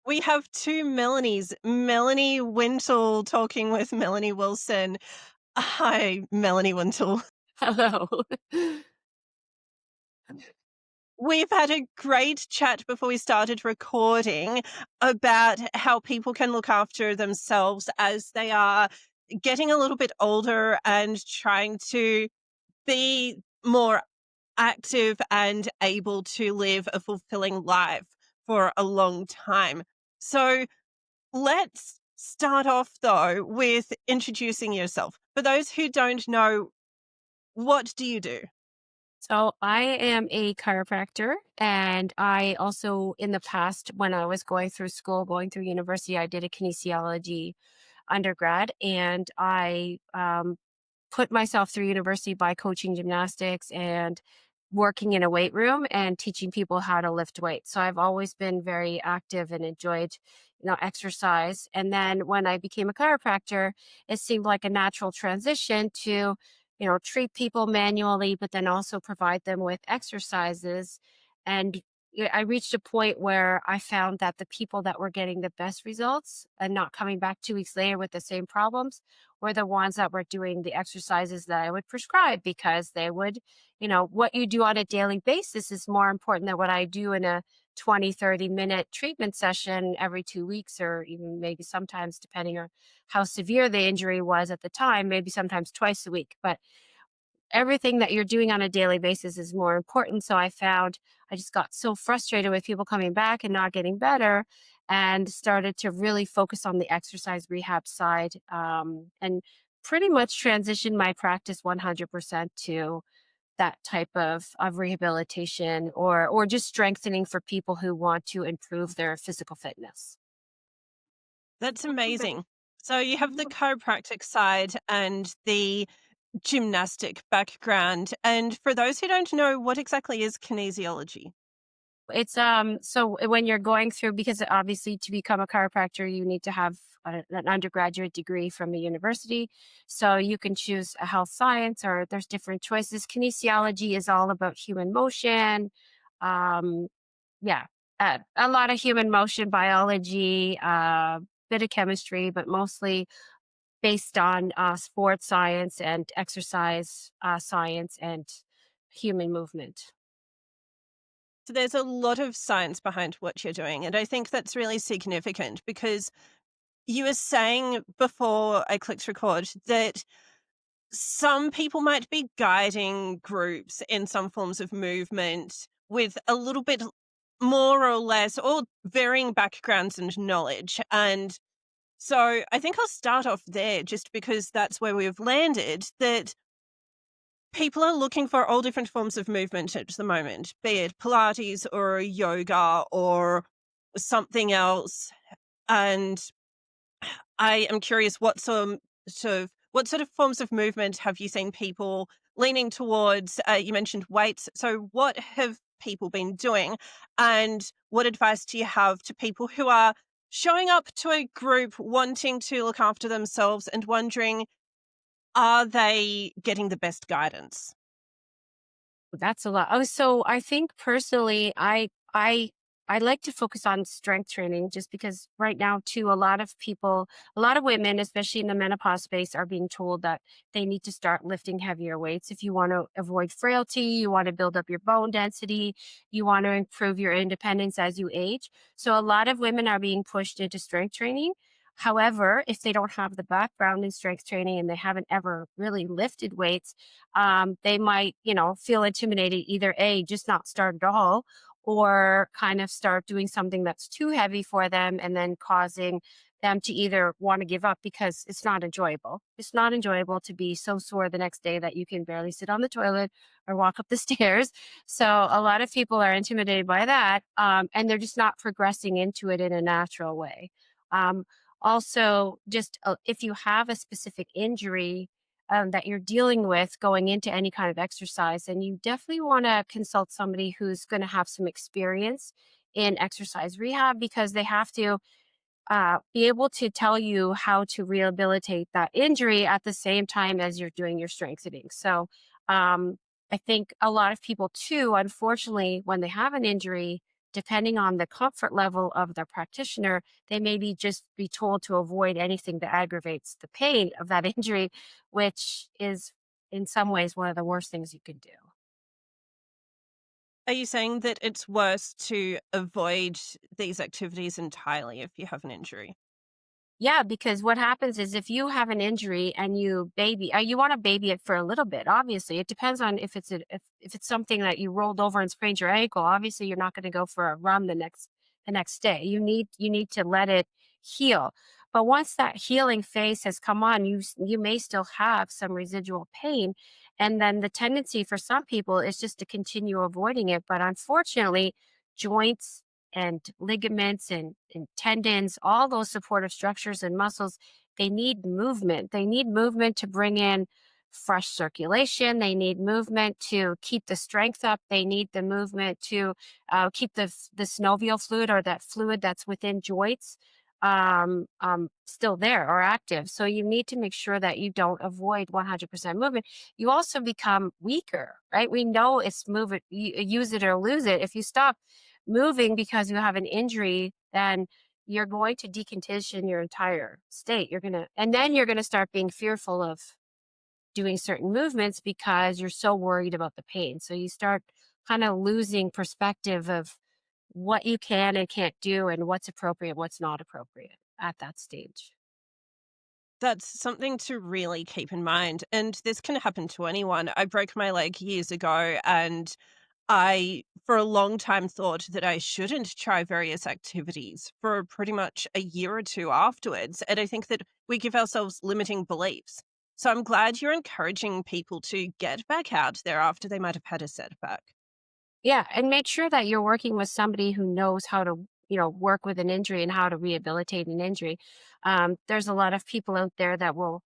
We have two Melanies, Melanie Wintle talking with Melanie Wilson. Hi, Melanie Wintle. Hello. We've had a great chat before we started recording about how people can look after themselves as they are getting a little bit older and trying to be more active and able to live a fulfilling life for a long time. So, let's start off though with introducing yourself. For those who don't know, what do you do? So I am a chiropractor, and I also in the past when I was going through school, going through university, I did a kinesiology undergrad, and I put myself through university by coaching gymnastics and working in a weight room and teaching people how to lift weights. So I've always been very active and enjoyed, exercise. And then when I became a chiropractor, it seemed like a natural transition to, treat people manually, but then also provide them with exercises. And I reached a point where I found that the people that were getting the best results and not coming back 2 weeks later with the same problems were the ones that were doing the exercises that I would prescribe because they would, what you do on a daily basis is more important than what I do in a 20, 30-minute treatment session every 2 weeks, or even maybe sometimes, depending on how severe the injury was at the time, maybe sometimes twice a week. But everything that you're doing on a daily basis is more important. So I found I just got so frustrated with people coming back and not getting better and started to really focus on the exercise rehab side, and pretty much transitioned my practice 100% to that type of rehabilitation or just strengthening for people who want to improve their physical fitness. That's amazing. So you have the chiropractic side and the gymnastic background. And for those who don't know, what exactly is kinesiology? It's so when you're going through, because obviously to become a chiropractor you need to have an undergraduate degree from a university. So you can choose a health science, or there's different choices. Kinesiology is all about human motion. Um yeah, a lot of human motion biology, bit of chemistry, but mostly based on sports science and exercise science and human movement. So there's a lot of science behind what you're doing. And I think that's really significant because you were saying before I clicked record that some people might be guiding groups in some forms of movement with a little bit more or less, or varying backgrounds and knowledge. And so I think I'll start off there just because that's where we've landed, that people are looking for all different forms of movement at the moment, be it Pilates or yoga or something else. And I am curious what sort of forms of movement have you seen people leaning towards? You mentioned weights. So what have people been doing? And what advice do you have to people who are showing up to a group wanting to look after themselves and wondering, are they getting the best guidance? That's a lot. Oh, so I think personally, I like to focus on strength training just because right now too, a lot of people, a lot of women, especially in the menopause space, are being told that they need to start lifting heavier weights if you want to avoid frailty, you want to build up your bone density, you want to improve your independence as you age. So a lot of women are being pushed into strength training. However, if they don't have the background in strength training and they haven't ever really lifted weights, they might, feel intimidated, either A, just not start at all, or kind of start doing something that's too heavy for them and then causing them to either want to give up because it's not enjoyable. It's not enjoyable to be so sore the next day that you can barely sit on the toilet or walk up the stairs. So a lot of people are intimidated by that, and they're just not progressing into it in a natural way. Um, Also, just if you have a specific injury that you're dealing with going into any kind of exercise, and you definitely want to consult somebody who's going to have some experience in exercise rehab, because they have to be able to tell you how to rehabilitate that injury at the same time as you're doing your strengthening. So I think a lot of people too, unfortunately, when they have an injury, depending on the comfort level of the practitioner, they maybe just be told to avoid anything that aggravates the pain of that injury, which is in some ways one of the worst things you can do. Are you saying that it's worse to avoid these activities entirely if you have an injury? Yeah, because what happens is if you have an injury and you want to baby it for a little bit. Obviously, it depends on if it's something that you rolled over and sprained your ankle. Obviously, you're not going to go for a run the next day. You need to let it heal. But once that healing phase has come on, you may still have some residual pain, and then the tendency for some people is just to continue avoiding it. But unfortunately, joints and ligaments and tendons, all those supportive structures and muscles, they need movement. They need movement to bring in fresh circulation. They need movement to keep the strength up. They need the movement to keep the synovial fluid or that fluid that's within joints still there or active. So you need to make sure that you don't avoid 100% movement. You also become weaker, right? We know it's move it, use it or lose it. If you stop moving because you have an injury, then you're going to decondition your entire state. And then you're going to start being fearful of doing certain movements because you're so worried about the pain. So you start kind of losing perspective of what you can and can't do and what's appropriate, what's not appropriate at that stage. That's something to really keep in mind, and this can happen to anyone. I broke my leg years ago, and I, for a long time, thought that I shouldn't try various activities for pretty much a year or 2 afterwards, and I think that we give ourselves limiting beliefs. So I'm glad you're encouraging people to get back out there after they might have had a setback. Yeah, and make sure that you're working with somebody who knows how to, work with an injury and how to rehabilitate an injury. There's a lot of people out there that will,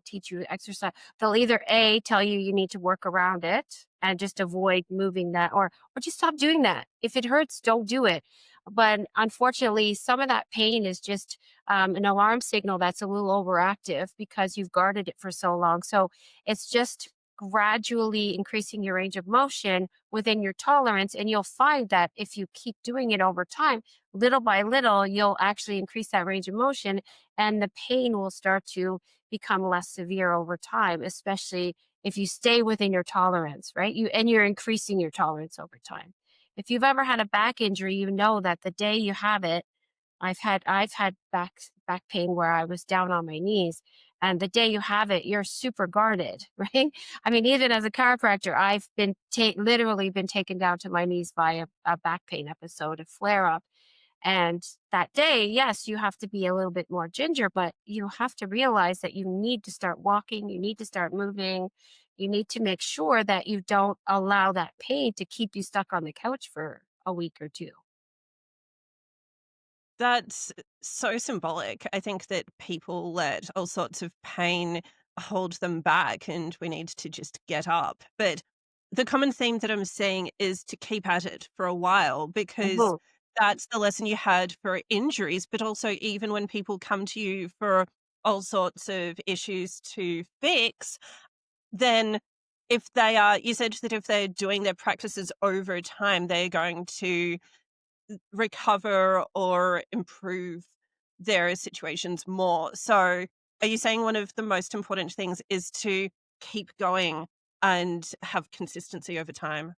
teach you exercise. They'll either A, tell you you need to work around it and just avoid moving that, or just stop doing that. If it hurts, don't do it. But unfortunately, some of that pain is just an alarm signal that's a little overactive because you've guarded it for so long. So it's just gradually increasing your range of motion within your tolerance. And you'll find that if you keep doing it over time, little by little, you'll actually increase that range of motion and the pain will start to become less severe over time, especially if you stay within your tolerance, right? You're increasing your tolerance over time. If you've ever had a back injury, you know that the day you have it, I've had back pain where I was down on my knees, and the day you have it, you're super guarded, right? I mean, even as a chiropractor, I've been literally been taken down to my knees by a back pain episode, a flare up. And that day, yes, you have to be a little bit more ginger, but you have to realize that you need to start walking, you need to start moving, you need to make sure that you don't allow that pain to keep you stuck on the couch for a week or two. That's so symbolic. I think that people let all sorts of pain hold them back, and we need to just get up. But the common theme that I'm seeing is to keep at it for a while because Mhm. that's the lesson you had for injuries, but also even when people come to you for all sorts of issues to fix, then if they are, you said that if they're doing their practices over time, they're going to recover or improve their situations more. So, are you saying one of the most important things is to keep going and have consistency over time?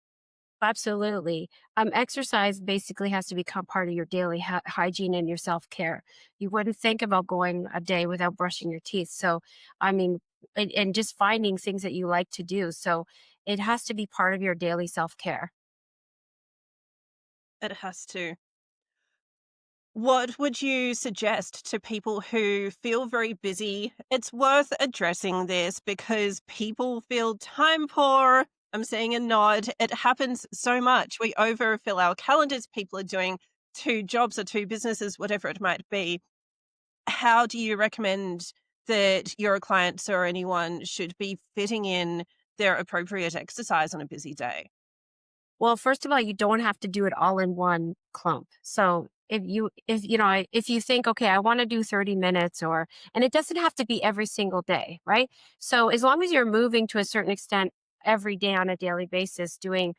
Absolutely. Exercise basically has to become part of your daily hygiene and your self care. You wouldn't think about going a day without brushing your teeth. So, I mean, and just finding things that you like to do. So, it has to be part of your daily self care. It has to. What would you suggest to people who feel very busy? It's worth addressing this because people feel time poor. I'm seeing a nod. It happens so much. We overfill our calendars. People are doing 2 jobs or 2 businesses, whatever it might be. How do you recommend that your clients or anyone should be fitting in their appropriate exercise on a busy day? Well, first of all, you don't have to do it all in one clump. So, if you think, okay, I want to do 30 minutes and it doesn't have to be every single day, right? So, as long as you're moving to a certain extent every day on a daily basis, doing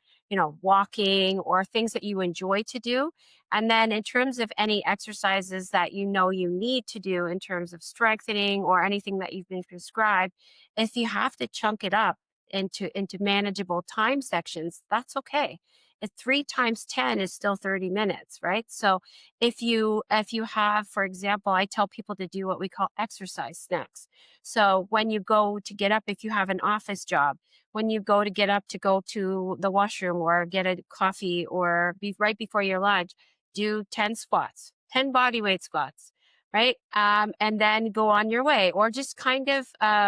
walking or things that you enjoy to do. And then in terms of any exercises that you know you need to do in terms of strengthening or anything that you've been prescribed, if you have to chunk it up into manageable time sections, that's okay. If 3 times 10 is still 30 minutes, right? So if you have, for example, I tell people to do what we call exercise snacks. So when you go to get up, if you have an office job, when you go to get up to go to the washroom or get a coffee or be right before your lunch, do 10 squats, 10 body weight squats, right? And then go on your way, or just kind of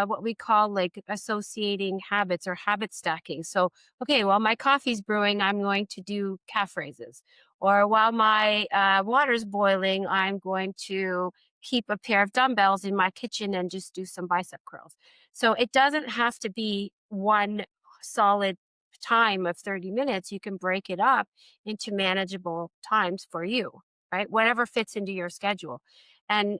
what we call like associating habits or habit stacking. So, okay, while my coffee's brewing, I'm going to do calf raises. Or while my water's boiling, I'm going to keep a pair of dumbbells in my kitchen and just do some bicep curls. So it doesn't have to be one solid time of 30 minutes. You can break it up into manageable times for you, right? Whatever fits into your schedule. And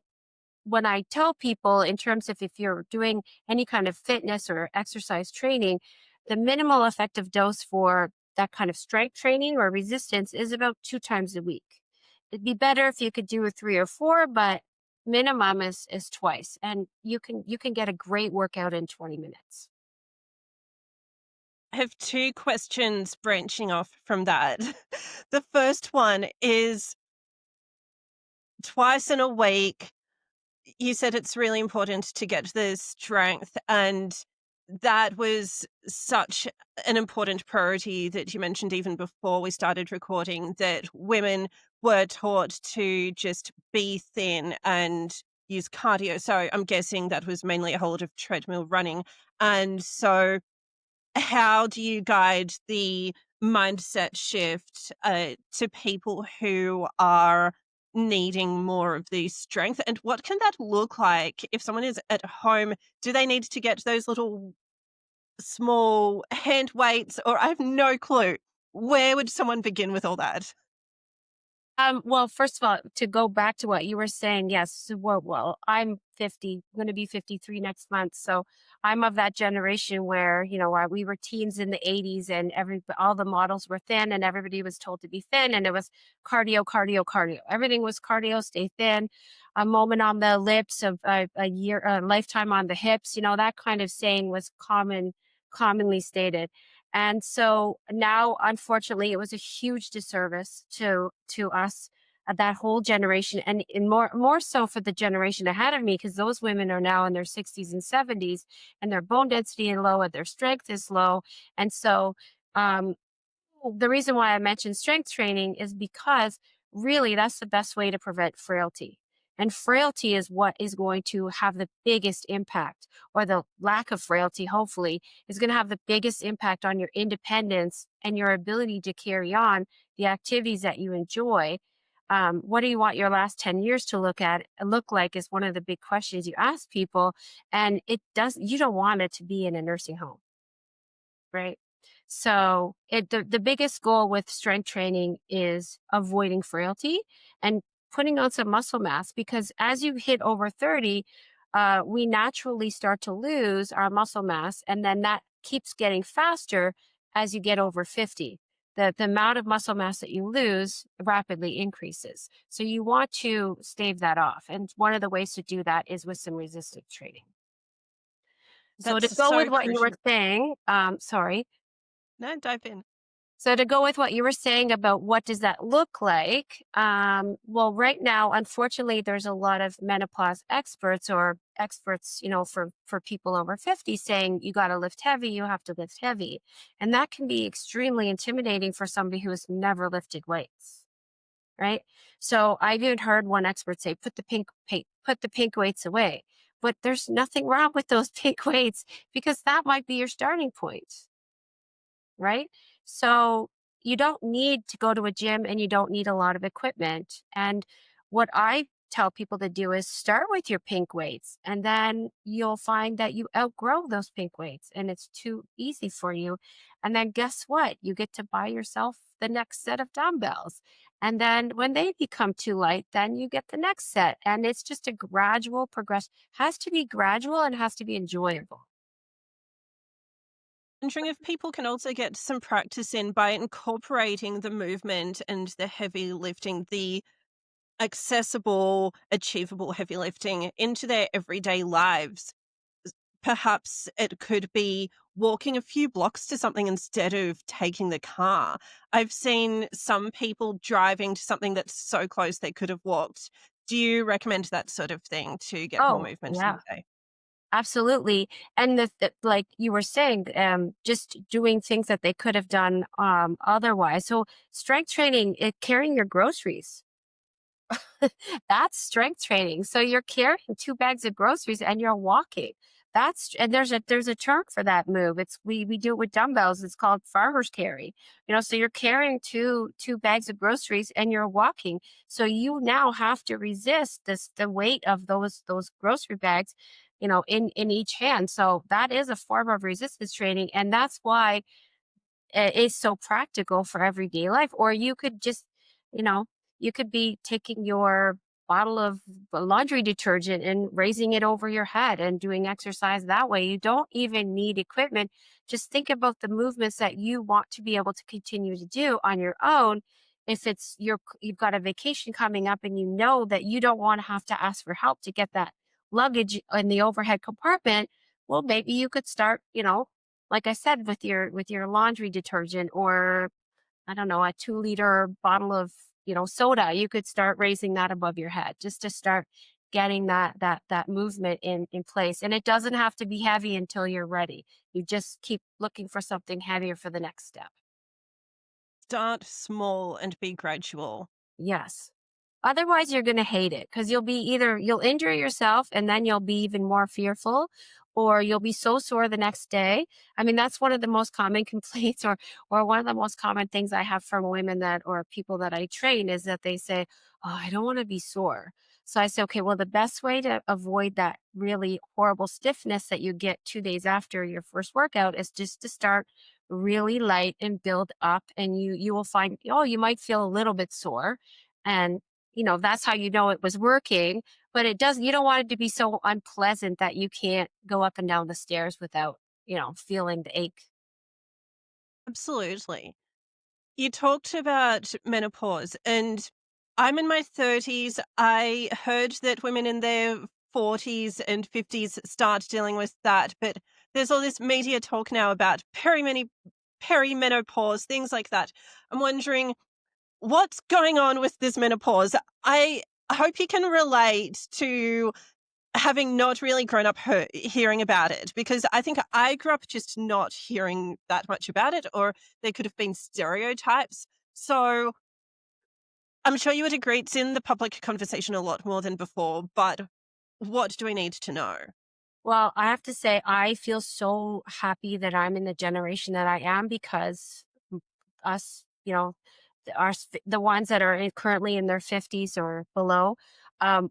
when I tell people in terms of if you're doing any kind of fitness or exercise training, the minimal effective dose for that kind of strength training or resistance is about 2 times a week. It'd be better if you could do a 3 or 4, but minimum is twice. And you can get a great workout in 20 minutes. I have 2 questions branching off from that. The first one is twice in a week. You said it's really important to get the strength, and that was such an important priority that you mentioned even before we started recording, that women were taught to just be thin and use cardio. So I'm guessing that was mainly a whole lot of treadmill running. And so how do you guide the mindset shift to people who are needing more of the strength? And what can that look like if someone is at home? Do they need to get those little small hand weights, or I have no clue? Where would someone begin with all that? Well, first of all, to go back to what you were saying, yes. Well, I'm 50, I'm going to be 53 next month. So I'm of that generation where, we were teens in the 80s and all the models were thin and everybody was told to be thin and it was cardio, cardio, cardio. Everything was cardio, stay thin, a moment on the lips of a year, a lifetime on the hips, that kind of saying was commonly stated. And so now, unfortunately, it was a huge disservice to us, that whole generation, and more so for the generation ahead of me, because those women are now in their 60s and 70s, and their bone density is low, and their strength is low, and so um, the reason why I mentioned strength training is because really that's the best way to prevent frailty. And frailty is what is going to have the biggest impact, or the lack of frailty, hopefully, is going to have the biggest impact on your independence and your ability to carry on the activities that you enjoy. What do you want your last 10 years to look like is one of the big questions you ask people. And you don't want it to be in a nursing home. Right. So the biggest goal with strength training is avoiding frailty and putting on some muscle mass, because as you hit over 30, we naturally start to lose our muscle mass. And then that keeps getting faster as you get over 50. The amount of muscle mass that you lose rapidly increases. So you want to stave that off. And one of the ways to do that is with some resistance training. So to That's go with so what you were crucial. saying, sorry. No, dive in. So to go with what you were saying about what does that look like? Well, right now, unfortunately, there's a lot of menopause experts or experts, for people over 50 saying you got to lift heavy, you have to lift heavy. And that can be extremely intimidating for somebody who has never lifted weights, right? So I've even heard one expert say, put the pink weights away. But there's nothing wrong with those pink weights, because that might be your starting point, right? So you don't need to go to a gym and you don't need a lot of equipment. And what I tell people to do is start with your pink weights, and then you'll find that you outgrow those pink weights and it's too easy for you. And then guess what? You get to buy yourself the next set of dumbbells. And then when they become too light, then you get the next set. And it's just a gradual progression. Has to be gradual and has to be enjoyable. Wondering if people can also get some practice in by incorporating the movement and the heavy lifting, the accessible, achievable heavy lifting into their everyday lives. Perhaps it could be walking a few blocks to something instead of taking the car. I've seen some people driving to something that's so close they could have walked. Do you recommend that sort of thing to get more Oh, movement in yeah. the day? Absolutely. And like you were saying, just doing things that they could have done otherwise. So strength training, carrying your groceries, that's strength training. So you're carrying 2 bags of groceries and you're walking. And there's a term for that move. We do it with dumbbells. It's called farmer's carry. So you're carrying two bags of groceries and you're walking. So you now have to resist the weight of those grocery bags, in each hand. So that is a form of resistance training. And that's why is so practical for everyday life. Or you could just, you know, you could be taking your bottle of laundry detergent and raising it over your head and doing exercise that way. You don't even need equipment. Just think about the movements that you want to be able to continue to do on your own. If you've got a vacation coming up and you know that you don't want to have to ask for help to get that luggage in the overhead compartment, well, maybe you could start, like I said, with your laundry detergent, or I don't know, a 2-liter bottle of, soda. You could start raising that above your head just to start getting that movement in place. And it doesn't have to be heavy until you're ready. You just keep looking for something heavier for the next step. Start small and be gradual. Yes. Otherwise, you're going to hate it because you'll injure yourself and then you'll be even more fearful, or you'll be so sore the next day. I mean, that's one of the most common complaints, or one of the most common things I have from women or people that I train is that they say, "Oh, I don't want to be sore." So I say, okay, well, the best way to avoid that really horrible stiffness that you get 2 days after your first workout is just to start really light and build up, and you will find, oh, you might feel a little bit sore, and that's how you know it was working. But you don't want it to be so unpleasant that you can't go up and down the stairs without feeling the ache. Absolutely. You talked about menopause, and I'm in my 30s. I heard that women in their 40s and 50s start dealing with that, but there's all this media talk now about perimenopause, things like that. I'm wondering what's going on with this menopause. I hope you can relate to having not really grown up hearing about it, because I think I grew up just not hearing that much about it, or there could have been stereotypes. So I'm sure you would agree it's in the public conversation a lot more than before, but what do we need to know? Well, I have to say, I feel so happy that I'm in the generation that I am because us, the ones that are currently in their 50s or below,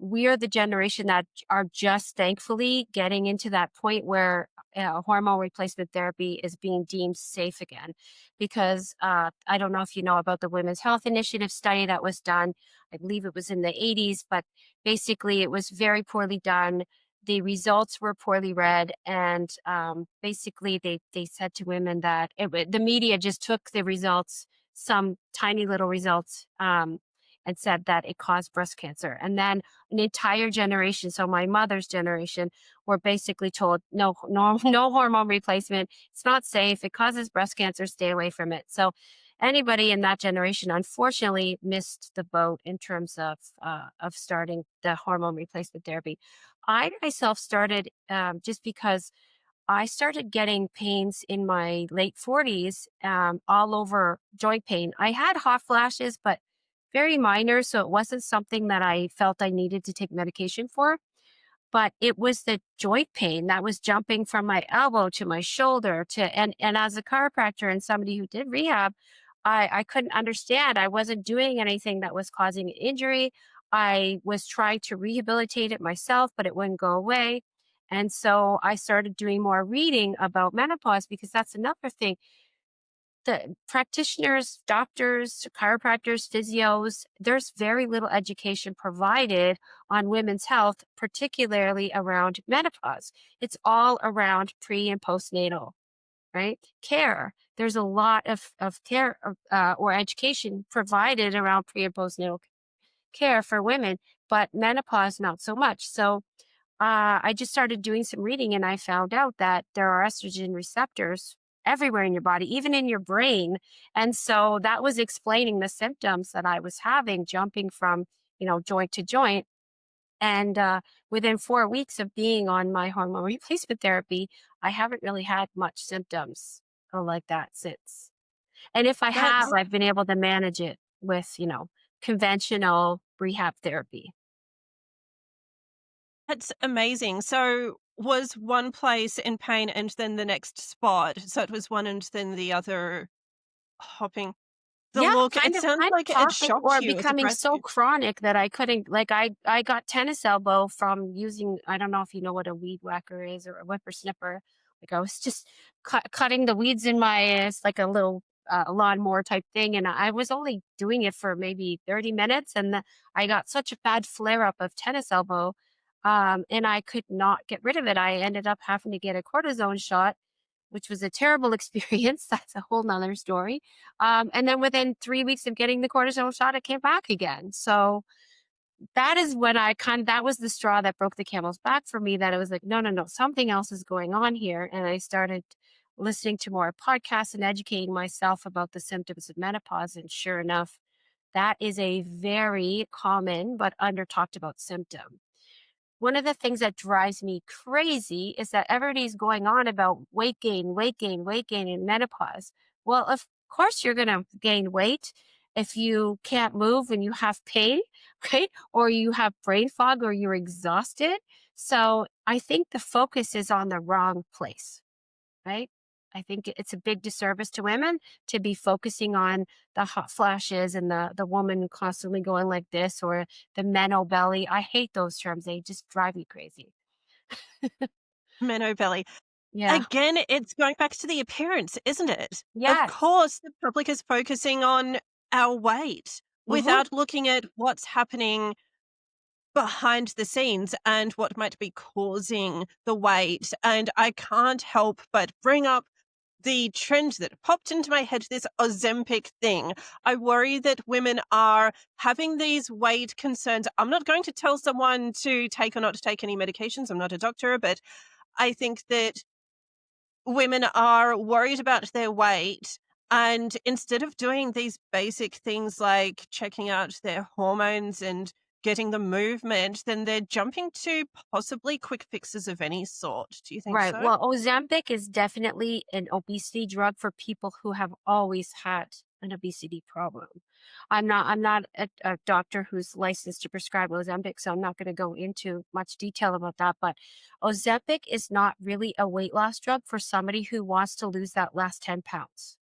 we are the generation that are just thankfully getting into that point where hormone replacement therapy is being deemed safe again. Because I don't know if you know about the Women's Health Initiative study that was done. I believe it was in the 80s, but basically it was very poorly done. The results were poorly read, and basically they said to women that the media just took the results, some tiny little results, and said that it caused breast cancer. And then an entire generation, so my mother's generation, were basically told, no, no, no hormone replacement. It's not safe. It causes breast cancer. Stay away from it. So anybody in that generation, unfortunately, missed the boat in terms of starting the hormone replacement therapy. I myself started just because I started getting pains in my late 40s, all over joint pain. I had hot flashes, but very minor. So it wasn't something that I felt I needed to take medication for. But it was the joint pain that was jumping from my elbow to my shoulder and as a chiropractor and somebody who did rehab, I couldn't understand. I wasn't doing anything that was causing an injury. I was trying to rehabilitate it myself, but it wouldn't go away. And so I started doing more reading about menopause, because that's another thing. The practitioners, doctors, chiropractors, physios, there's very little education provided on women's health, particularly around menopause. It's all around pre and postnatal. right? Care. There's a lot of care or education provided around pre and postnatal care for women, but menopause, not so much. So I just started doing some reading and I found out that there are estrogen receptors everywhere in your body, even in your brain. And so that was explaining the symptoms that I was having, jumping from, joint to joint. And within 4 weeks of being on my hormone replacement therapy, I haven't really had much symptoms like that since. And if I have, That's I've been able to manage it with, conventional rehab therapy. that's amazing. So was one place in pain and then the next spot? So it was one and then the other hopping. The Yeah, look, it kind of sounds kind of like it toxic shocked or you, it becoming depressed so you. chronic that I couldn't like I got tennis elbow from using I don't know if you know what a weed whacker is or a whippersnipper. Like I was just cutting the weeds in my it's like a little lawnmower type thing and I was only doing it for maybe 30 minutes and I got such a bad flare up of tennis elbow and I could not get rid of it. I ended up having to get a cortisone shot which was a terrible experience. That's a whole nother story. And then within 3 weeks of getting the cortisone shot, it came back again. So that is when that was the straw that broke the camel's back for me that it was like, no, no, no, something else is going on here. And I started listening to more podcasts and educating myself about the symptoms of menopause. And sure enough, that is a very common but under talked about symptom. One of the things that drives me crazy is that everybody's going on about weight gain, weight gain, weight gain in menopause. Well, of course you're going to gain weight if you can't move and you have pain, right? Or you have brain fog or you're exhausted. So I think the focus is on the wrong place, right? I think it's a big disservice to women to be focusing on the hot flashes and the woman constantly going like this or the meno belly. I hate those terms. They just drive me crazy. Menno belly. Yeah. Again, it's going back to the appearance, isn't it? Of Yes. course, the public is focusing on our weight Hmm. without looking at what's happening behind the scenes and what might be causing the weight. And I can't help but bring up the trend that popped into my head, this Ozempic thing. I worry that women are having these weight concerns. I'm not going to tell someone to take or not to take any medications. I'm not a doctor, but I think that women are worried about their weight. And instead of doing these basic things like checking out their hormones and getting the movement, then they're jumping to possibly quick fixes of any sort. Do you think Right. so? Well, Ozempic is definitely an obesity drug for people who have always had an obesity problem. I'm not a doctor who's licensed to prescribe Ozempic, so I'm not going to go into much detail about that. But Ozempic is not really a weight loss drug for somebody who wants to lose that last 10 pounds,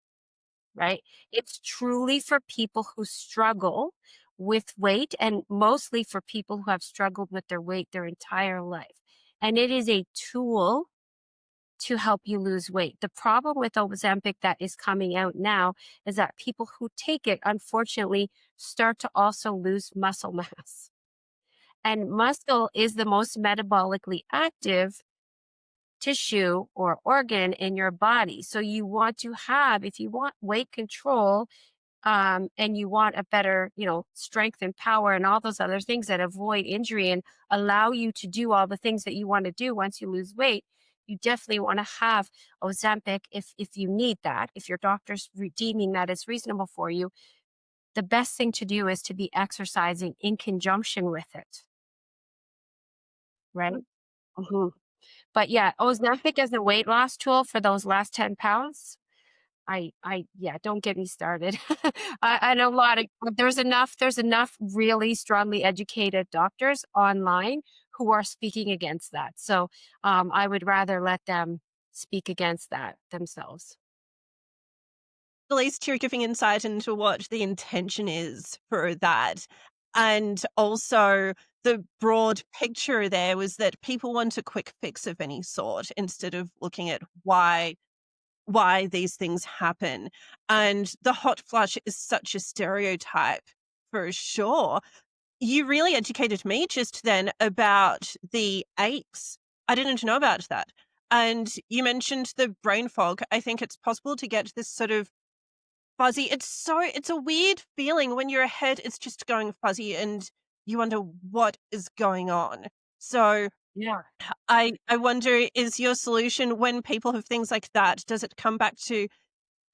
right? It's truly for people who struggle with weight and mostly for people who have struggled with their weight their entire life. And it is a tool to help you lose weight. The problem with Ozempic that is coming out now is that people who take it, unfortunately, start to also lose muscle mass. And muscle is the most metabolically active tissue or organ in your body. So you want to have, if you want weight control, and you want a better, strength and power and all those other things that avoid injury and allow you to do all the things that you want to do once you lose weight, you definitely want to have Ozempic if you need that. If your doctor's deeming that it's reasonable for you, the best thing to do is to be exercising in conjunction with it, right? Mhm. But yeah, Ozempic as a weight loss tool for those last 10 pounds, yeah, don't get me started. I know a lot of there's enough really strongly educated doctors online who are speaking against that. So, I would rather let them speak against that themselves. At least you're giving insight into what the intention is for that. And also, the broad picture there was that people want a quick fix of any sort instead of looking at why these things happen. And the hot flush is such a stereotype for sure. You really educated me just then about the aches. I didn't know about that. And you mentioned the brain fog. I think it's possible to get this sort of fuzzy, it's a weird feeling when your head is just going fuzzy and you wonder what is going on. So Yeah. I wonder, is your solution when people have things like that, does it come back to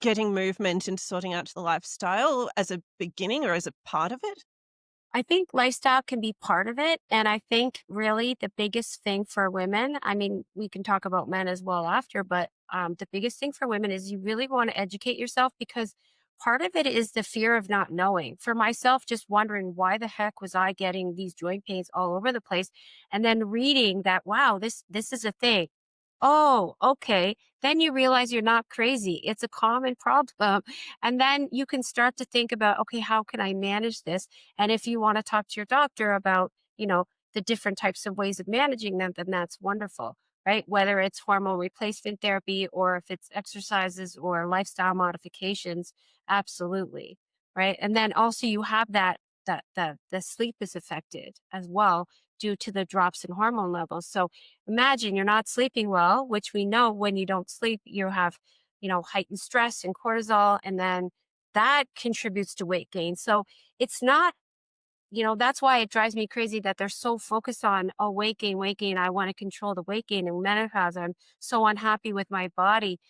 getting movement and sorting out the lifestyle as a beginning or as a part of it? I think lifestyle can be part of it. And I think really the biggest thing for women, I mean, we can talk about men as well after, but the biggest thing for women is you really want to educate yourself because part of it is the fear of not knowing. For myself, just wondering why the heck was I getting these joint pains all over the place, and then reading that, wow, this is a thing. Oh, okay. Then you realize you're not crazy. It's a common problem. And then you can start to think about, okay, how can I manage this? And if you want to talk to your doctor about, the different types of ways of managing them, then that's wonderful, right? Whether it's hormone replacement therapy or if it's exercises or lifestyle modifications, absolutely, right? And then also you have that the sleep is affected as well due to the drops in hormone levels. So imagine you're not sleeping well, which we know when you don't sleep, you have, heightened stress and cortisol, and then that contributes to weight gain. So it's not, that's why it drives me crazy that they're so focused on, oh, weight gain, weight gain. I want to control the weight gain and menopause. I'm so unhappy with my body.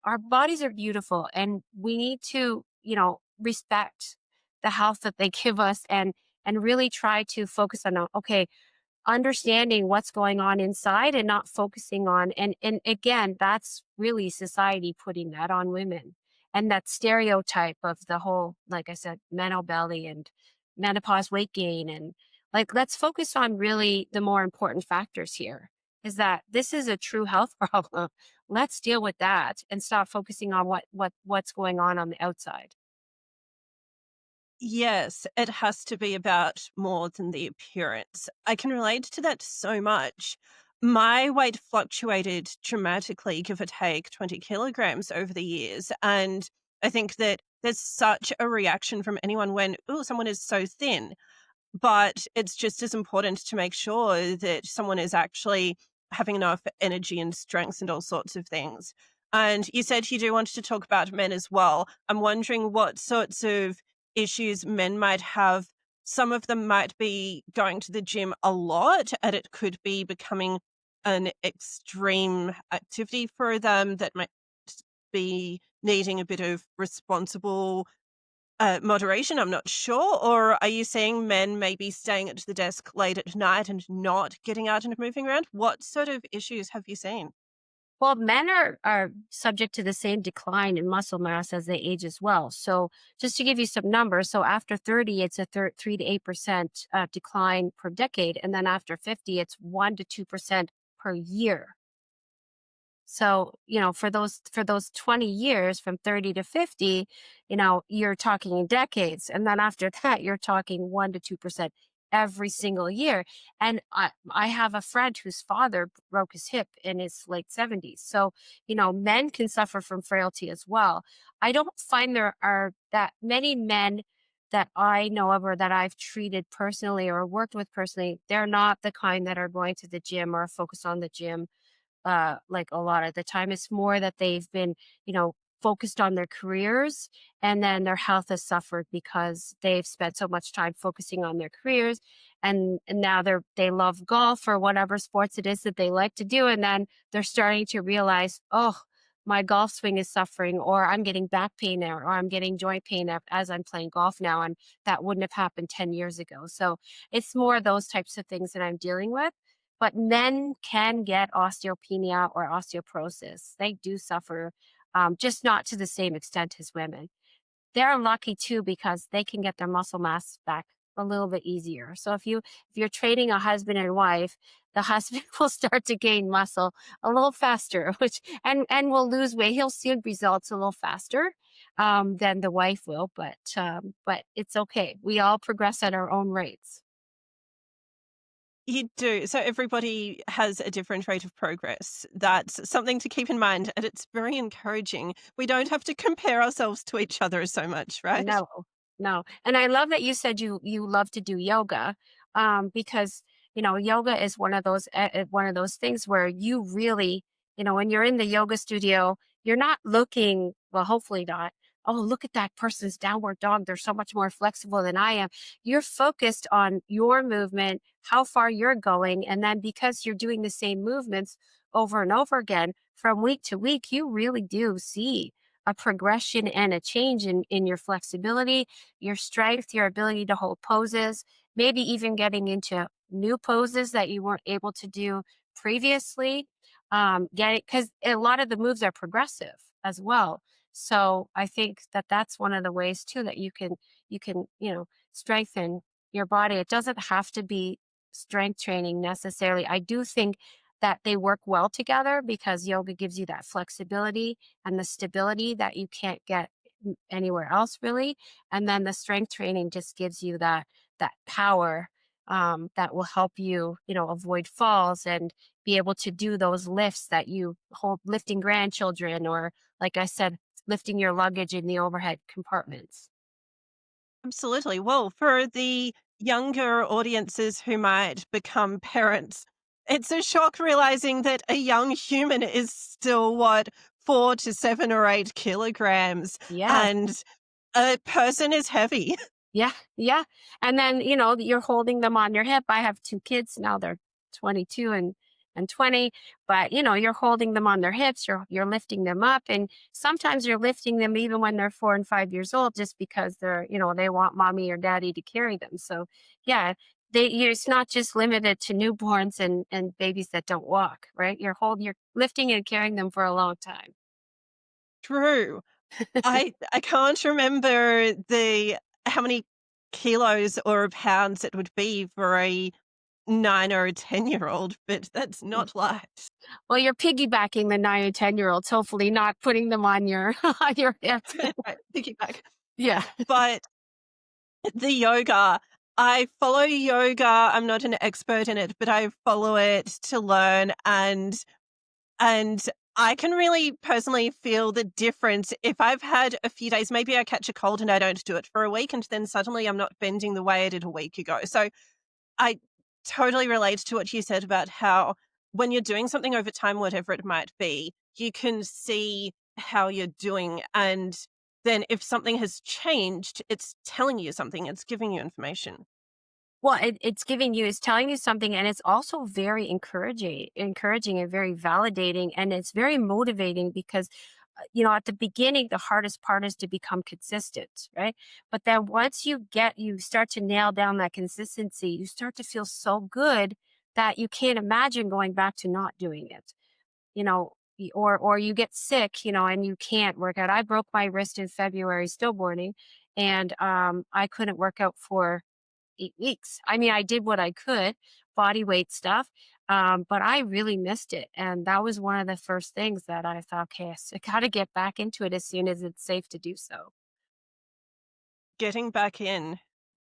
Our bodies are beautiful and we need to, respect the health that they give us and really try to focus on, okay, understanding what's going on inside and not focusing on, and again, that's really society putting that on women, and that stereotype of the whole, like I said, mental belly and menopause weight gain, and like let's focus on really the more important factors here, is that this is a true health problem. Let's deal with that and stop focusing on what's going on the outside. Yes, it has to be about more than the appearance. I can relate to that so much. My weight fluctuated dramatically, give or take 20 kilograms over the years. And I think that there's such a reaction from anyone when, oh, someone is so thin. But it's just as important to make sure that someone is actually having enough energy and strength and all sorts of things. And you said you do want to talk about men as well. I'm wondering what sorts of issues men might have. Some of them might be going to the gym a lot, and it could be becoming an extreme activity for them that might be needing a bit of responsible moderation, I'm not sure. Or are you saying men may be staying at the desk late at night and not getting out and moving around? What sort of issues have you seen? Well, men are subject to the same decline in muscle mass as they age as well. So, just to give you some numbers, so after 30, it's a 3 to 8% decline per decade, and then after 50, it's 1 to 2% per year. So, for those 20 years from 30 to 50, you're talking decades. And then after that, you're talking 1 to 2% every single year. And I have a friend whose father broke his hip in his late 70s. So, men can suffer from frailty as well. I don't find there are that many men that I know of or that I've treated personally or worked with personally. They're not the kind that are going to the gym or focus on the gym like a lot of the time. It's more that they've been, focused on their careers and then their health has suffered because they've spent so much time focusing on their careers and now they love golf or whatever sports it is that they like to do. And then they're starting to realize, oh, my golf swing is suffering, or I'm getting back pain now, or I'm getting joint pain as I'm playing golf now. And that wouldn't have happened 10 years ago. So it's more those types of things that I'm dealing with, but men can get osteopenia or osteoporosis. They do suffer, just not to the same extent as women. They're lucky too because they can get their muscle mass back a little bit easier. So if you're trading a husband and wife, the husband will start to gain muscle a little faster, which and will lose weight. He'll see results a little faster than the wife will, but it's okay. We all progress at our own rates. You do. So everybody has a different rate of progress. That's something to keep in mind. And it's very encouraging. We don't have to compare ourselves to each other so much, right? No, no. And I love that you said you love to do yoga, because yoga is one of those things where you really When you're in the yoga studio, you're not looking, well, hopefully not. Oh, look at that person's downward dog. They're so much more flexible than I am. You're focused on your movement, how far you're going. And then because you're doing the same movements over and over again from week to week, you really do see a progression and a change in your flexibility, your strength, your ability to hold poses, maybe even getting into new poses that you weren't able to do previously. Getting because a lot of the moves are progressive as well. So I think that that's one of the ways too that you can strengthen your body. It doesn't have to be strength training necessarily. I do think that they work well together because yoga gives you that flexibility and the stability that you can't get anywhere else really. And then the strength training just gives you that power that will help you, avoid falls and be able to do those lifts that you hold, lifting grandchildren, or like I said, lifting your luggage in the overhead compartments. Absolutely. Well, for the younger audiences who might become parents, it's a shock realizing that a young human is still what, 4 to 7 or 8 kilograms, Yeah. and a person is heavy. Yeah, yeah. And then, you're holding them on your hip. I have 2 kids now, they're 22 and 20, but you're holding them on their hips, you're lifting them up, and sometimes you're lifting them even when they're 4 and 5 years old just because they want mommy or daddy to carry them. So, yeah, it's not just limited to newborns and babies that don't walk, right? You're lifting and carrying them for a long time. True. I can't remember the how many kilos or pounds it would be for a 9 or a 10-year-old, but that's not light. Well, you're piggybacking the 9 and 10-year-olds, hopefully not putting them on your on your hip. Right, piggyback. Yeah. But the yoga, I follow yoga. I'm not an expert in it, but I follow it to learn, and I can really personally feel the difference if I've had a few days, maybe I catch a cold and I don't do it for a week, and then suddenly I'm not bending the way I did a week ago. So I totally relate to what you said about how when you're doing something over time, whatever it might be, you can see how you're doing. And then if something has changed, it's telling you something, it's giving you information. Well, it's telling you something, and it's also very encouraging and very validating, and it's very motivating because, at the beginning, the hardest part is to become consistent, right? But then once you start to nail down that consistency, you start to feel so good that you can't imagine going back to not doing it. Or you get sick, and you can't work out. I broke my wrist in February snowboarding, and I couldn't work out for 8 weeks. I mean, I did what I could, body weight stuff, but I really missed it. And that was one of the first things that I thought, okay, I got to get back into it as soon as it's safe to do so. Getting back in,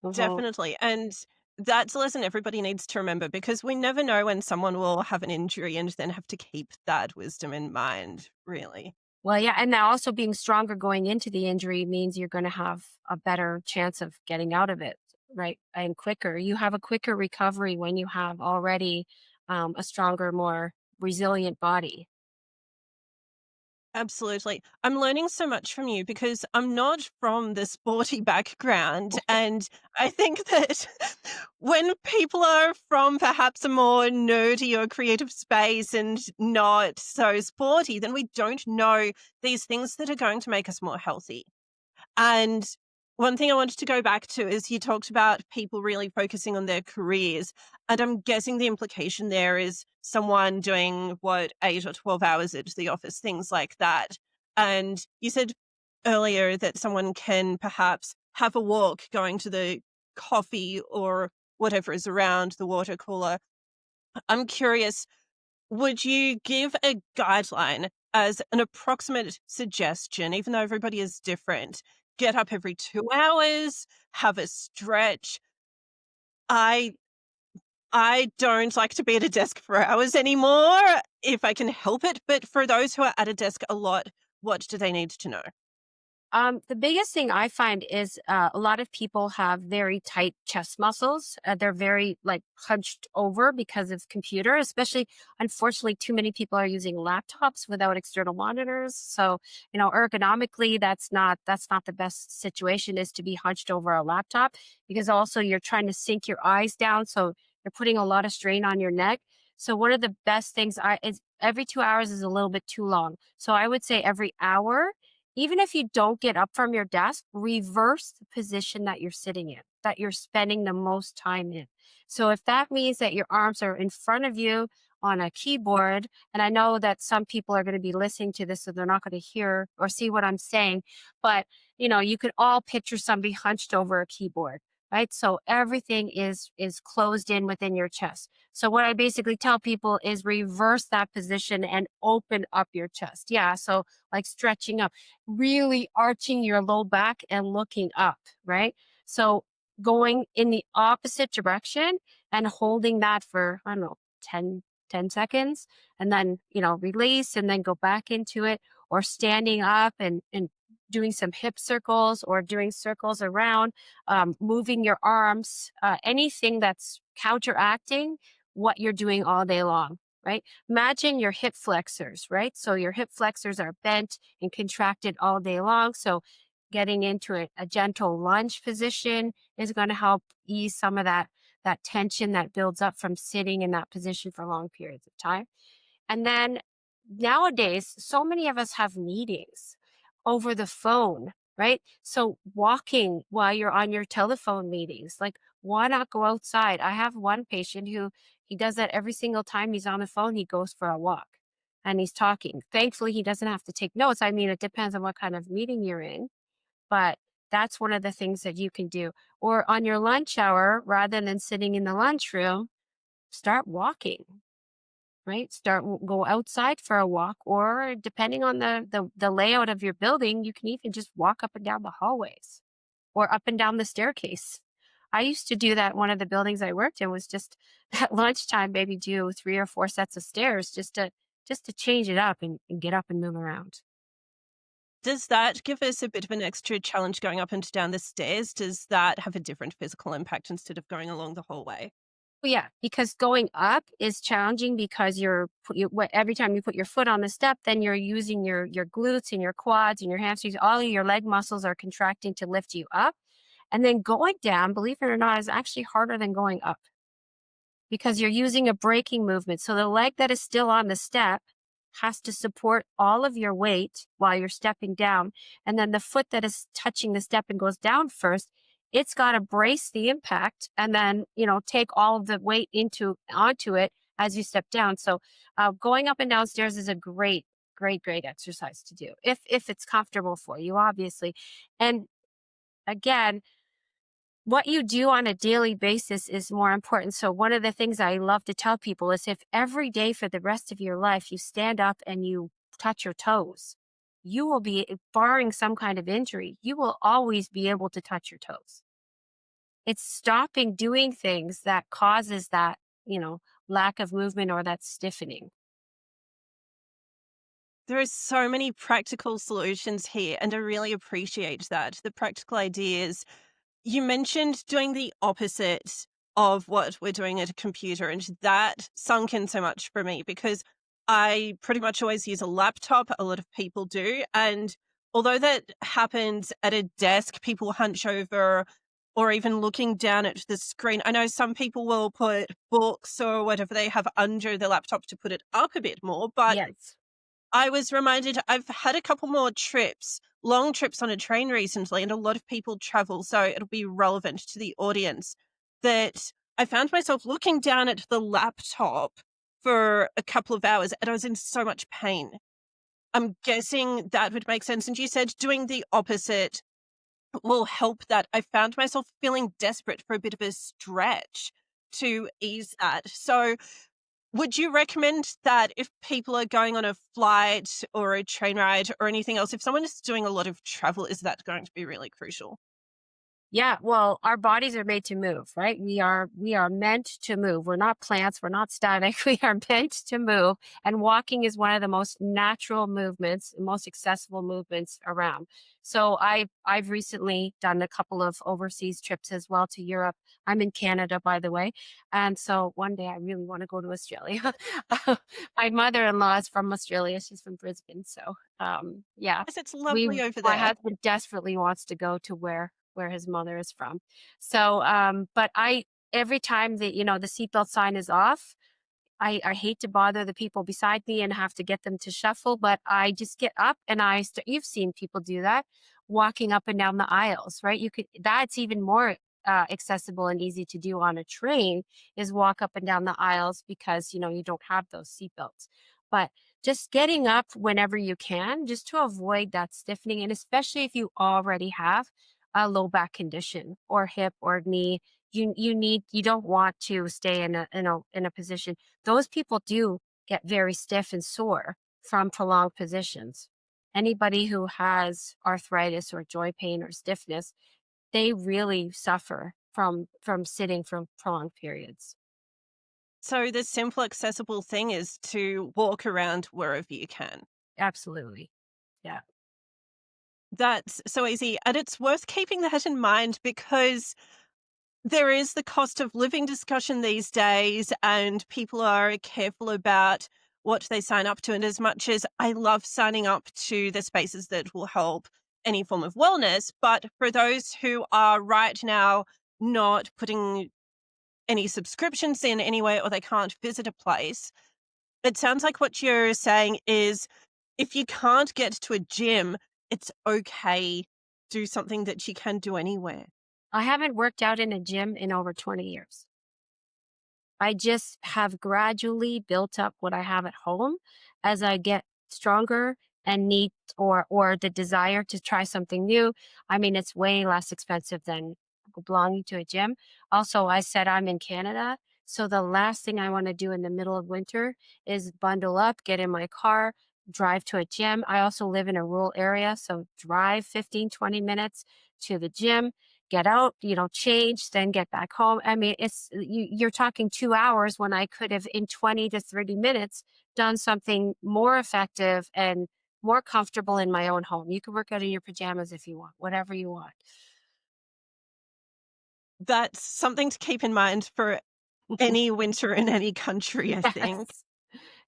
Mhm. definitely. And that's a lesson everybody needs to remember because we never know when someone will have an injury and then have to keep that wisdom in mind, really. Well, yeah, and now also being stronger going into the injury means you're going to have a better chance of getting out of it, right? And quicker. You have a quicker recovery when you have already a stronger, more resilient body. Absolutely. I'm learning so much from you because I'm not from the sporty background. And I think that when people are from perhaps a more nerdy or creative space and not so sporty, then we don't know these things that are going to make us more healthy. And one thing I wanted to go back to is you talked about people really focusing on their careers. And I'm guessing the implication there is someone doing what, 8 or 12 hours at the office, things like that. And you said earlier that someone can perhaps have a walk going to the coffee or whatever is around the water cooler. I'm curious, would you give a guideline as an approximate suggestion, even though everybody is different? Get up every 2 hours, have a stretch. I I don't like to be at a desk for hours anymore if I can help it, but for those who are at a desk a lot, what do they need to know? The biggest thing I find is a lot of people have very tight chest muscles. They're very like hunched over because of computer, especially unfortunately, too many people are using laptops without external monitors. So, ergonomically, that's not the best situation is to be hunched over a laptop because also you're trying to sink your eyes down. So you're putting a lot of strain on your neck. So one of the best things I is every 2 hours is a little bit too long. So I would say every hour even if you don't get up from your desk, reverse the position that you're sitting in, that you're spending the most time in. So if that means that your arms are in front of you on a keyboard, and I know that some people are going to be listening to this, so they're not going to hear or see what I'm saying, but you could all picture somebody hunched over a keyboard, right? So everything is closed in within your chest. So what I basically tell people is reverse that position and open up your chest. Yeah, so like stretching up really arching your low back and looking up, right? So going in the opposite direction and holding that for, I don't know, 10 seconds and then, release and then go back into it or standing up and doing some hip circles or doing circles around, moving your arms, anything that's counteracting what you're doing all day long, right? Imagine your hip flexors, right? So your hip flexors are bent and contracted all day long. So getting into a gentle lunge position is going to help ease some of that tension that builds up from sitting in that position for long periods of time. And then nowadays, so many of us have meetings over the phone, right? So walking while you're on your telephone meetings, like why not go outside? I have one patient who he does that every single time he's on the phone, he goes for a walk and he's talking. Thankfully, he doesn't have to take notes. I mean, it depends on what kind of meeting you're in, but that's one of the things that you can do. Or on your lunch hour, rather than sitting in the lunchroom, start walking, right? Go outside for a walk, or depending on the layout of your building, you can even just walk up and down the hallways or up and down the staircase. I used to do that. One of the buildings I worked in was just at lunchtime, maybe do 3 or 4 sets of stairs just to change it up and get up and move around. Does that give us a bit of an extra challenge going up and down the stairs? Does that have a different physical impact instead of going along the hallway? Well, yeah, because going up is challenging because every time you put your foot on the step, then you're using your glutes and your quads and your hamstrings. All of your leg muscles are contracting to lift you up. And then going down, believe it or not, is actually harder than going up because you're using a braking movement. So the leg that is still on the step has to support all of your weight while you're stepping down. And then the foot that is touching the step and goes down first, it's got to brace the impact and then, take all of the weight onto it as you step down. So going up and down stairs is a great exercise to do if it's comfortable for you, obviously. And again, what you do on a daily basis is more important. So one of the things I love to tell people is if every day for the rest of your life you stand up and you touch your toes, you will be, barring some kind of injury, you will always be able to touch your toes. It's stopping doing things that causes that, lack of movement or that stiffening. There are so many practical solutions here, and I really appreciate that. The practical ideas. You mentioned doing the opposite of what we're doing at a computer, and that sunk in so much for me because I pretty much always use a laptop. A lot of people do. And although that happens at a desk, people hunch over or even looking down at the screen. I know some people will put books or whatever they have under the laptop to put it up a bit more, but Yes. I was reminded I've had a couple more trips, long trips on a train recently, and a lot of people travel, so it'll be relevant to the audience, that I found myself looking down at the laptop for a couple of hours, and I was in so much pain. I'm guessing that would make sense, and you said doing the opposite will help that. I found myself feeling desperate for a bit of a stretch to ease that. So would you recommend that if people are going on a flight or a train ride or anything else, if someone is doing a lot of travel, is that going to be really crucial? Yeah, well, our bodies are made to move, right? We are meant to move. We're not plants, we're not static. We are meant to move, and walking is one of the most natural movements, most accessible movements around. So I've recently done a couple of overseas trips as well to Europe. I'm in Canada, by the way. And so one day I really want to go to Australia. My mother-in-law is from Australia. She's from Brisbane. So yeah, Yes, it's we lovely over my there. husband desperately wants to go to where his mother is from. So, but I every time the seatbelt sign is off, I hate to bother the people beside me and have to get them to shuffle, but I just get up and you've seen people do that, walking up and down the aisles, right? That's even more accessible and easy to do on a train is walk up and down the aisles because, you don't have those seatbelts. But just getting up whenever you can, just to avoid that stiffening, and especially if you already have a low back condition or hip or knee, you don't want to stay in a position. Those people do get very stiff and sore from prolonged positions. Anybody who has arthritis or joint pain or stiffness, they really suffer from sitting for prolonged periods. So the simple, accessible thing is to walk around wherever you can. Absolutely. Yeah. That's so easy. And it's worth keeping that in mind because there is the cost of living discussion these days, and people are careful about what they sign up to. And as much as I love signing up to the spaces that will help any form of wellness, but for those who are right now not putting any subscriptions in anyway, or they can't visit a place, it sounds like what you're saying is if you can't get to a gym, it's okay. Do something that you can do anywhere. I haven't worked out in a gym in over 20 years. I just have gradually built up what I have at home as I get stronger and need or the desire to try something new. I mean, it's way less expensive than belonging to a gym. Also, I said I'm in Canada, so the last thing I want to do in the middle of winter is bundle up, get in my car, drive to a gym. I also live in a rural area, so drive 15-20 minutes to the gym, get out, change, then get back home. I mean, you're talking 2 hours when I could have in 20 to 30 minutes done something more effective and more comfortable in my own home. You can work out in your pajamas if you want, whatever you want. That's something to keep in mind for any winter in any country, I think. Yes.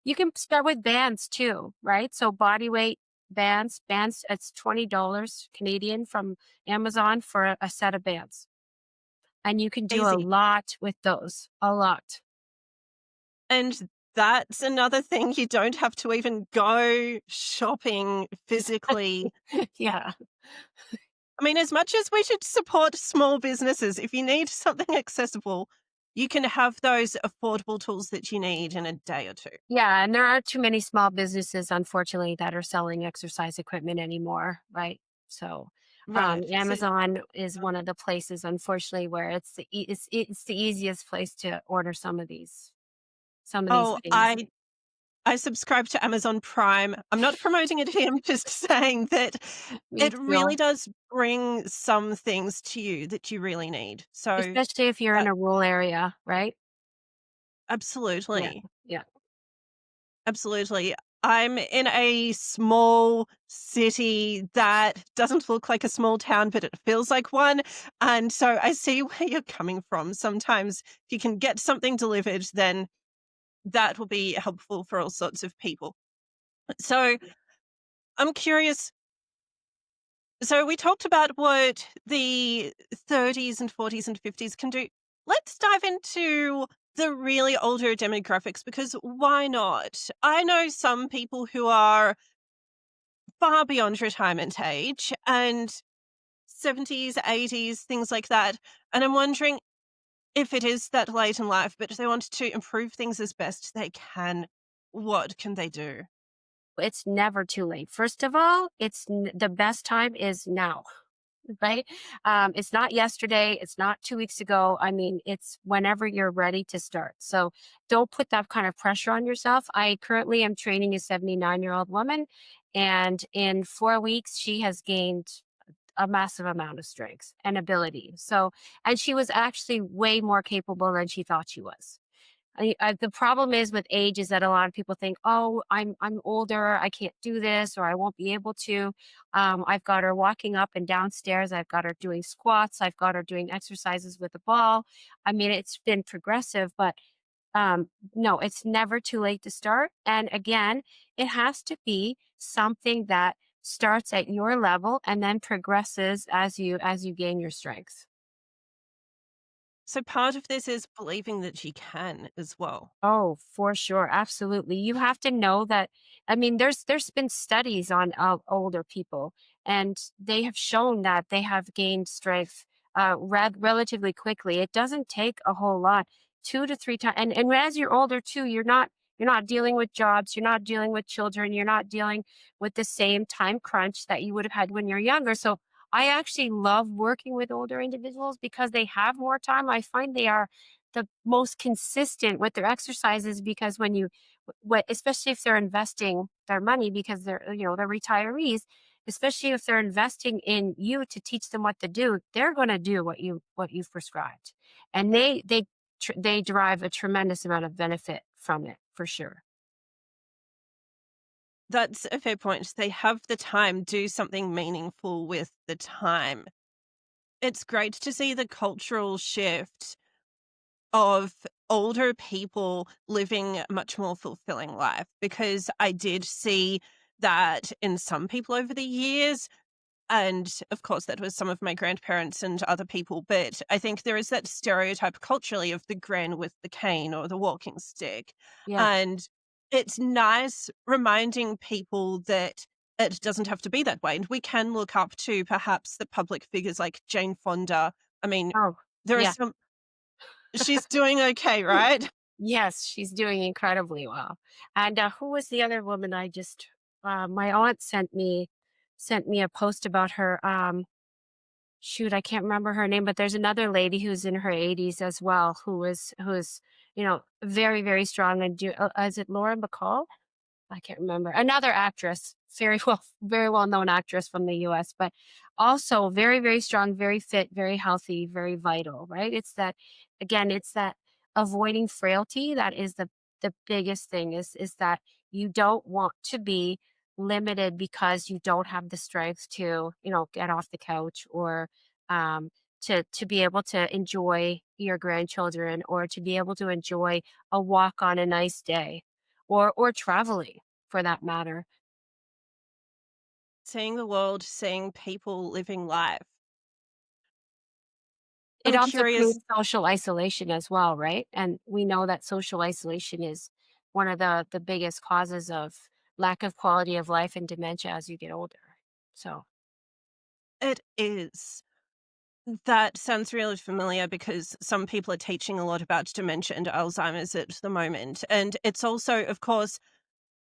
You can start with bands too, right? So body weight bands, it's $20 Canadian from Amazon for a set of bands. And you can do a Easy. lot with those, a lot. And that's another thing, you don't have to even go shopping physically. Yeah. I mean, as much as we should support small businesses, if you need something accessible, you can have those affordable tools that you need in a day or two. Yeah, and there aren't too many small businesses, unfortunately, that are selling exercise equipment anymore, right? So, Right. So, Amazon is one of the places, unfortunately, where it's the easiest place to order some of these oh, things. I subscribe to Amazon Prime. I'm not promoting it here. I'm just saying that Me it really too, does bring some things to you that you really need. So, especially if you're in that a rural area, right? Yeah, absolutely. yeah. Absolutely. I'm in a small city that doesn't look like a small town, but it feels like one. And so I see where you're coming from. Sometimes if you can get something delivered, then that will be helpful for all sorts of people. So I'm curious. So we talked about what the 30s and 40s and 50s can do. Let's dive into the really older demographics because why not? I know some people who are far beyond retirement age and 70s, 80s, things like that. And I'm wondering if it is that late in life, but they want to improve things as best they can. What can they do? It's never too late. First of all, the best time is now. Right? It's not yesterday. It's not 2 weeks ago. I mean, it's whenever you're ready to start. So don't put that kind of pressure on yourself. I currently am training a 79-year-old woman, and in 4 weeks, she has gained a massive amount of strength and ability. So, and she was actually way more capable than she thought she was. The problem is with age is that a lot of people think, "Oh, I'm older, I can't do this, or I won't be able to." I've got her walking up and downstairs. I've got her doing squats. I've got her doing exercises with a ball. I mean, it's been progressive, but no, it's never too late to start. And again, it has to be something that starts at your level and then progresses as you gain your strength. So part of this is believing that you can as well. Oh, for sure. Absolutely. You have to know that. I mean, there's been studies on older people, and they have shown that they have gained strength relatively quickly. It doesn't take a whole lot, 2 to 3 times. And as you're older too, you're not dealing with jobs, you're not dealing with children, you're not dealing with the same time crunch that you would have had when you're younger. So I actually love working with older individuals because they have more time. I find they are the most consistent with their exercises because when you what especially if they're investing their money because they're retirees, especially if they're investing in you to teach them what to do, they're going to do what you've prescribed, and they derive a tremendous amount of benefit from it for sure. That's a fair point. They have the time, do something meaningful with the time. It's great to see the cultural shift of older people living a much more fulfilling life because I did see that in some people over the years. And of course, that was some of my grandparents and other people. But I think there is that stereotype culturally of the gran with the cane or the walking stick. Yes. And it's nice reminding people that it doesn't have to be that way. And we can look up to perhaps the public figures like Jane Fonda. I mean, Oh, there are yeah. some, she's doing okay, right? Yes, she's doing incredibly well. And who was the other woman I just my aunt sent me a post about her. Shoot, I can't remember her name, but there's another lady who's in her 80s as well who is very very strong and is it Laura McCall? I can't remember. Another actress, very well known actress from the US, but also very, very strong, very fit, very healthy, very vital, right? It's that avoiding frailty that is the biggest thing is that you don't want to be limited because you don't have the strength to, get off the couch or um to be able to enjoy your grandchildren or to be able to enjoy a walk on a nice day or traveling for that matter. Seeing the world, seeing people living life. It I'm also curious. creates social isolation as well, right? And we know that social isolation is one of the biggest causes of lack of quality of life and dementia as you get older. So, It is. That sounds really familiar because some people are teaching a lot about dementia and Alzheimer's at the moment. And it's also, of course,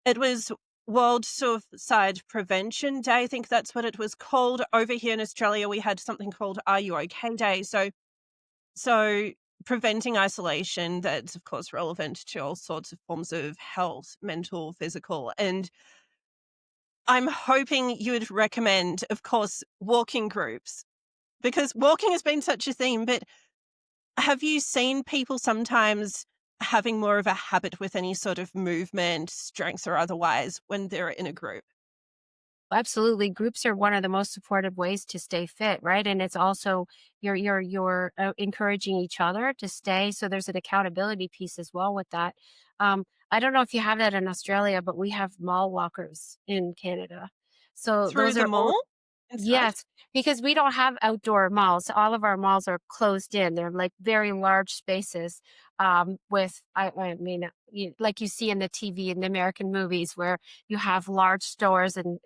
it was World Suicide Prevention Day. I think that's what it was called. Over here in Australia, we had something called Are You OK Day. So preventing isolation, that's of course relevant to all sorts of forms of health, mental, physical. And I'm hoping you would recommend, of course, walking groups because walking has been such a theme, but have you seen people sometimes having more of a habit with any sort of movement, strength or otherwise when they're in a group? absolutely, groups are one of the most supportive ways to stay fit, right? And it's also you're encouraging each other to stay. So there's an accountability piece as well with that. I don't know if you have that in Australia, but we have mall walkers in Canada. So Through those the are mall? Inside? Yes, because we don't have outdoor malls. All of our malls are closed in. They're like very large spaces with, I mean, like you see in the TV in the American movies where you have large stores and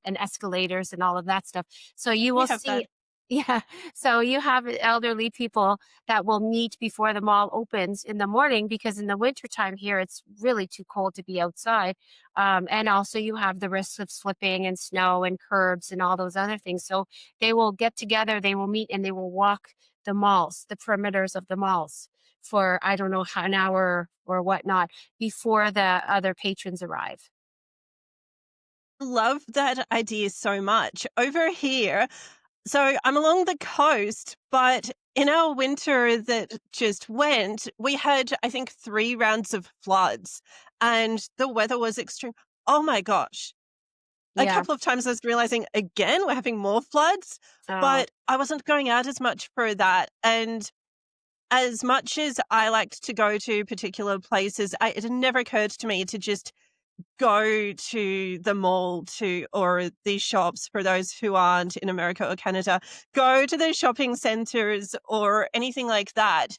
escalators and all of that stuff. So you We will have that. see, yeah. So you have elderly people that will meet before the mall opens in the morning because in the wintertime here it's really too cold to be outside, and also, you have the risks of slipping and snow and curbs and all those other things. So they will get together, they will meet, and they will walk the malls, the perimeters of the malls for I don't know an hour or whatnot before the other patrons arrive. Love that idea so much. Over here, So I'm along the coast, but in our winter that just went, we had, I think, 3 rounds of floods and the weather was extreme. Oh my gosh. A Yeah. couple of times I was realizing again we're having more floods, Oh, but I wasn't going out as much for that. And as much as I liked to go to particular places, it had never occurred to me to just go to the mall to or the shops for those who aren't in America or Canada, go to the shopping centers or anything like that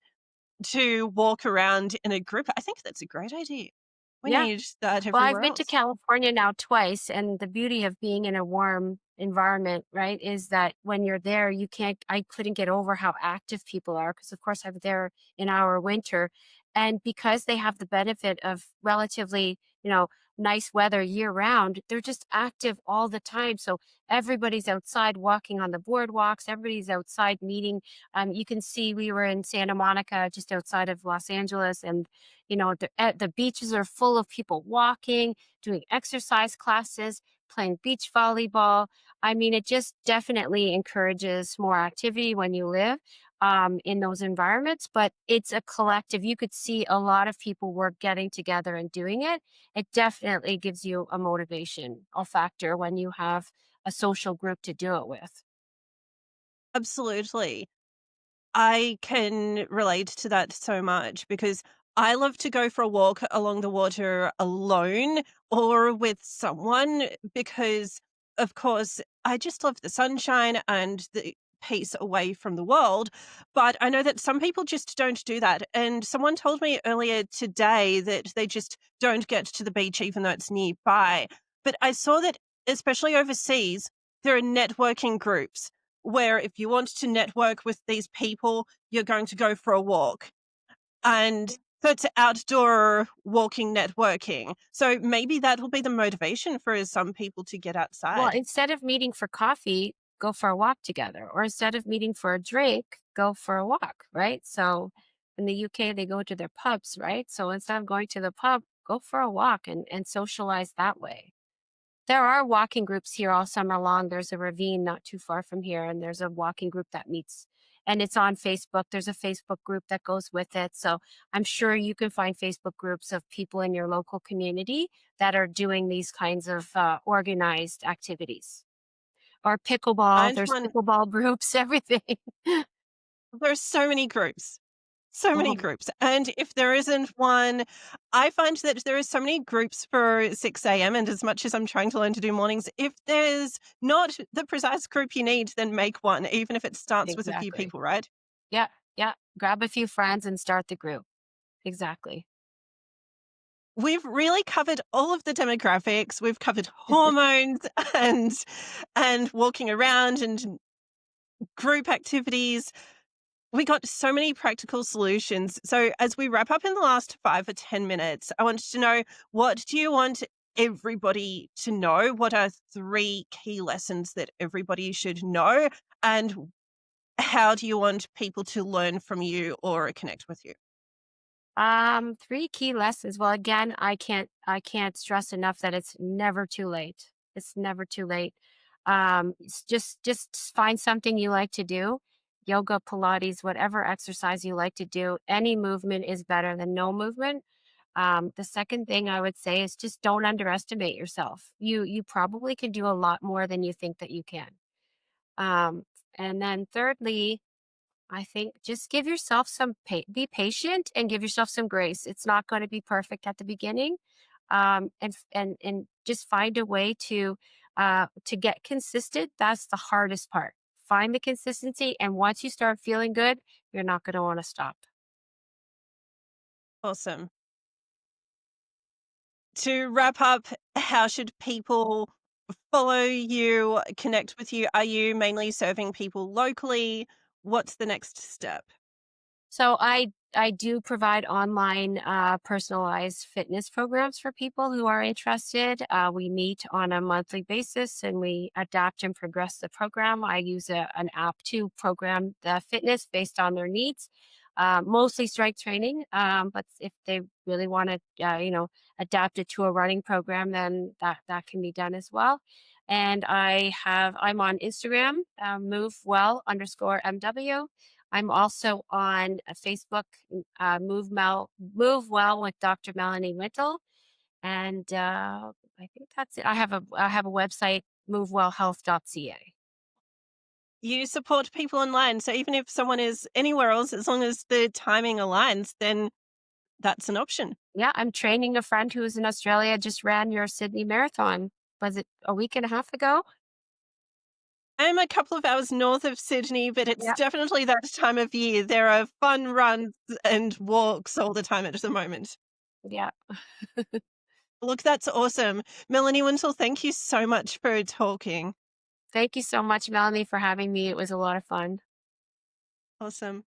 to walk around in a group. I think that's a great idea. We yeah. need that Well, I've everywhere been to else. California now twice, and the beauty of being in a warm environment, right, is that when you're there, I couldn't get over how active people are because, of course, I'm there in our winter. And because they have the benefit of relatively, nice weather year round, they're just active all the time. So everybody's outside walking on the boardwalks, everybody's outside meeting. You can see we were in Santa Monica, just outside of Los Angeles, and the beaches are full of people walking, doing exercise classes, playing beach volleyball. I mean, it just definitely encourages more activity when you live in those environments, but it's a collective. You could see a lot of people were getting together and doing it. It definitely gives you a motivation, a factor when you have a social group to do it with. Absolutely. I can relate to that so much because I love to go for a walk along the water alone or with someone because, of course, I just love the sunshine and the peace away from the world. But I know that some people just don't do that. And someone told me earlier today that they just don't get to the beach even though it's nearby. But I saw that, especially overseas, there are networking groups where if you want to network with these people, you're going to go for a walk. And so it's outdoor walking networking. So maybe that will be the motivation for some people to get Well, outside. instead of meeting for coffee, go for a walk together, or instead of meeting for a drink, go for a walk, right? So in the UK, they go to their pubs, right? So instead of going to the pub, go for a walk and socialize that way. There are walking groups here all summer long. There's a ravine not too far from here, and there's a walking group that meets, and it's on Facebook. There's a Facebook group that goes with it. So I'm sure you can find Facebook groups of people in your local community that are doing these kinds of organized activities. Or pickleball, And there's one, pickleball groups, everything. there's so many groups. So many Oh, groups. And if there isn't one, I find that there are so many groups for 6 a.m. And as much as I'm trying to learn to do mornings, if there's not the precise group you need, then make one, even if it starts with a few exactly. people, right? Yeah, yeah. Grab a few friends and start the group. Exactly. We've really covered all of the demographics. We've covered hormones and walking around and group activities. We got so many practical solutions. So as we wrap up in the last 5 or 10 minutes, I wanted to know, what do you want everybody to know? What are 3 key lessons that everybody should know? And how do you want people to learn from you or connect with you? Three key lessons. Well, again, I can't stress enough that it's never too late. It's never too late. Just find something you like to do. Yoga, Pilates, whatever exercise you like to do. Any movement is better than no movement. The second thing I would say is just don't underestimate yourself. You probably can do a lot more than you think that you can. Um, and then thirdly, I think just give yourself be patient and give yourself some grace. It's not going to be perfect at the beginning. And just find a way to get consistent. That's the hardest part. Find the consistency, and once you start feeling good, you're not going to want to stop. Awesome. To wrap up, how should people follow you, connect with you? Are you mainly serving people locally? What's the next step? So I do provide online personalized fitness programs for people who are interested. We meet on a monthly basis and we adapt and progress the program. I use an app to program the fitness based on their needs. Mostly strength training, but if they really want to, adapt it to a running program, then that can be done as well. And I'm on Instagram, movewell_MW. I'm also on Facebook, Move Well with Dr. Melanie Wintle. And I think that's it. I have a website, movewellhealth.ca. You support people online, so even if someone is anywhere else, as long as the timing aligns, then that's an option. Yeah, I'm training a friend who's in Australia, just ran your Sydney Marathon. Was it a week and a half ago? I'm a couple of hours north of Sydney, but it's Yeah, definitely that time of year. There are fun runs and walks all the time at the moment. yeah. Look, that's awesome. Melanie Wintle, thank you so much for talking. Thank you so much, Melanie, for having me. It was a lot of fun. Awesome.